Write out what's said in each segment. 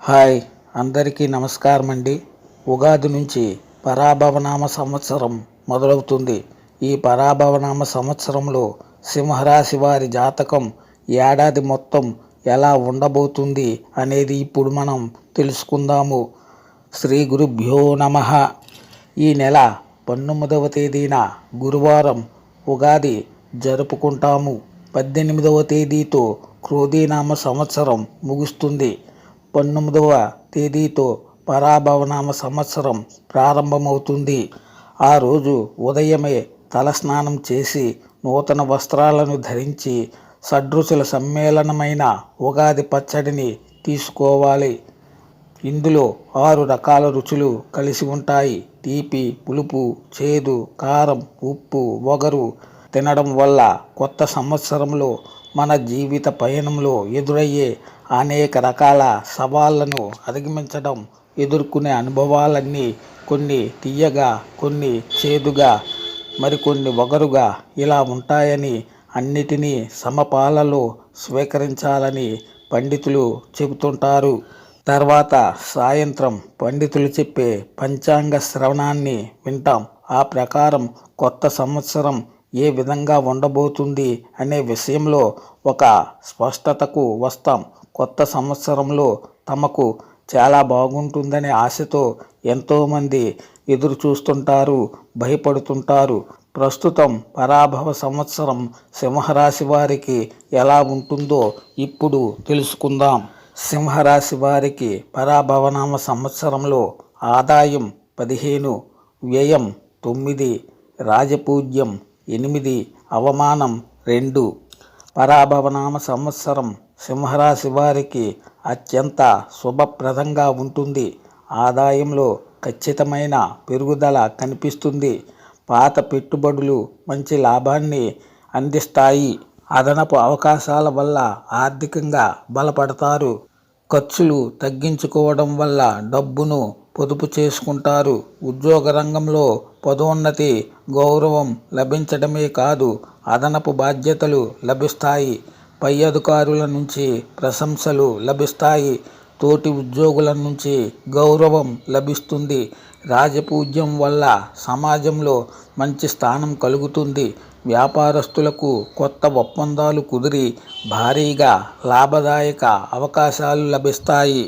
Hi, అందరికీ నమస్కారం అండి. ఉగాది నుంచి పరాభవనామ సంవత్సరం మొదలవుతుంది. ఈ పరాభవనామ సంవత్సరంలో సింహరాశి వారి జాతకం ఏడాది మొత్తం ఎలా ఉండబోతుంది అనేది ఇప్పుడు మనం తెలుసుకుందాము. శ్రీ గురుభ్యో నమః. ఈ నెల 19వ తేదీన గురువారం ఉగాది జరుపుకుంటాము. 18వ తేదీతో క్రోధీనామ సంవత్సరం ముగుస్తుంది. 19వ తేదీతో పరాభవనామ సంవత్సరం ప్రారంభమవుతుంది. ఆ రోజు ఉదయమే తలస్నానం చేసి నూతన వస్త్రాలను ధరించి షడ్రుచుల సమ్మేళనమైన ఉగాది పచ్చడిని తీసుకోవాలి. ఇందులో 6 రకాల రుచులు కలిసి ఉంటాయి. తీపి, పులుపు, చేదు, కారం, ఉప్పు, వగరు తినడం వల్ల కొత్త సంవత్సరంలో మన జీవిత పయనంలో ఎదురయ్యే అనేక రకాల సవాళ్లను అధిగమించడం, ఎదుర్కొనే అనుభవాలన్నీ కొన్ని తీయగా, కొన్ని చేదుగా, మరికొన్ని వగరుగా ఇలా ఉంటాయని, అన్నిటినీ సమపాలలో స్వీకరించాలని పండితులు చెబుతుంటారు. తర్వాత సాయంత్రం పండితులు చెప్పే పంచాంగ శ్రవణాన్ని వింటాం. ఆ ప్రకారం కొత్త సంవత్సరం ఏ విధంగా ఉండబోతుంది అనే విషయంలో ఒక స్పష్టతకు వస్తాం. కొత్త సంవత్సరంలో తమకు చాలా బాగుంటుందనే ఆశతో ఎంతోమంది ఎదురు చూస్తుంటారు, భయపడుతుంటారు. ప్రస్తుతం పరాభవ సంవత్సరం సింహరాశి వారికి ఎలా ఉంటుందో ఇప్పుడు తెలుసుకుందాం. సింహరాశి వారికి పరాభవనామ సంవత్సరంలో ఆదాయం 15, వ్యయం 9, రాజపూజ్యం 8, అవమానం 2. పరాభవనామ సంవత్సరం సింహరాశి వారికి అత్యంత శుభప్రదంగా ఉంటుంది. ఆదాయంలో ఖచ్చితమైన పెరుగుదల కనిపిస్తుంది. పాత పెట్టుబడులు మంచి లాభాన్ని అందిస్తాయి. అదనపు అవకాశాల వల్ల ఆర్థికంగా బలపడతారు. ఖర్చులు తగ్గించుకోవడం వల్ల డబ్బును పొదుపు చేసుకుంటారు. ఉద్యోగ రంగంలో పదోన్నతి, గౌరవం లభించడమే కాదు, అదనపు బాధ్యతలు లభిస్తాయి. పై అధికారుల నుంచి ప్రశంసలు లభిస్తాయి. తోటి ఉద్యోగుల నుంచి గౌరవం లభిస్తుంది. రాజపూజ్యం వల్ల సమాజంలో మంచి స్థానం కలుగుతుంది. వ్యాపారస్తులకు కొత్త ఒప్పందాలు కుదిరి భారీగా లాభదాయక అవకాశాలు లభిస్తాయి.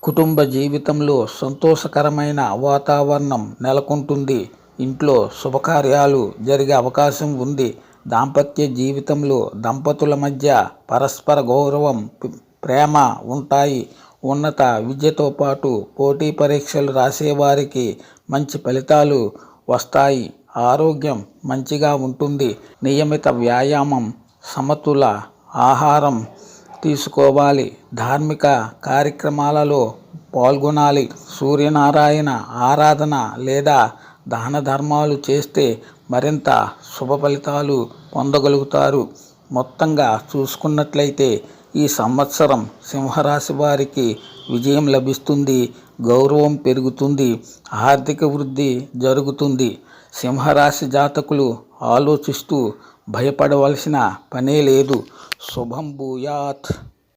కుటుంబ జీవితంలో సంతోషకరమైన వాతావరణం నెలకొంటుంది. ఇంట్లో శుభకార్యాలు జరిగే అవకాశం ఉంది. దాంపత్య జీవితంలో దంపతుల మధ్య పరస్పర గౌరవం, ప్రేమ ఉంటాయి. ఉన్నత విద్యతో పాటు పోటీ పరీక్షలు రాసేవారికి మంచి ఫలితాలు వస్తాయి. ఆరోగ్యం మంచిగా ఉంటుంది. నియమిత వ్యాయామం, సమతుల ఆహారం తీసుకోవాలి. ధార్మిక కార్యక్రమాలలో పాల్గొనాలి. సూర్యనారాయణ ఆరాధన లేదా దాన ధర్మాలు చేస్తే మరింత శుభ ఫలితాలు పొందగలుగుతారు. మొత్తంగా చూసుకున్నట్లయితే ఈ సంవత్సరం సింహరాశి వారికి విజయం లభిస్తుంది, గౌరవం పెరుగుతుంది, ఆర్థిక వృద్ధి జరుగుతుంది. సింహరాశి జాతకులు ఆలోచిస్తూ భయపడవలసిన పనే లేదు. శుభం భూయాత్.